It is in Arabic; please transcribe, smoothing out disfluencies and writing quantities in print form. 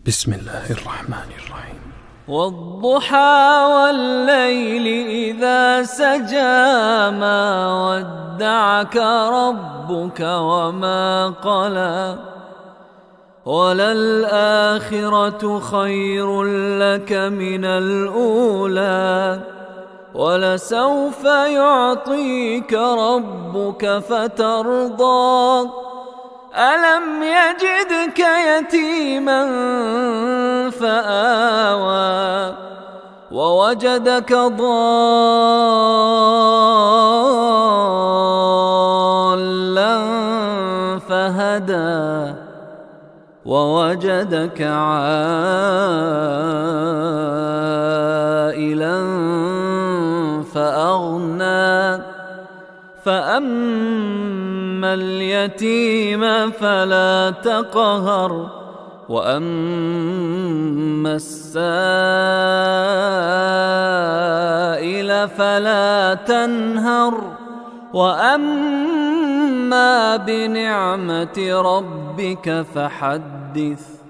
بسم الله الرحمن الرحيم. والضحى والليل إذا سجى ما ودعك ربك وما قلى وللآخرة خير لك من الأولى ولسوف يعطيك ربك فترضى ألم يجدك يتيما فآوى ووجدك ضالا فهدى ووجدك عائلا فأغنى فأما اليتيم فلا تقهر وأما السائل فلا تنهر وأما بنعمة ربك فحدث.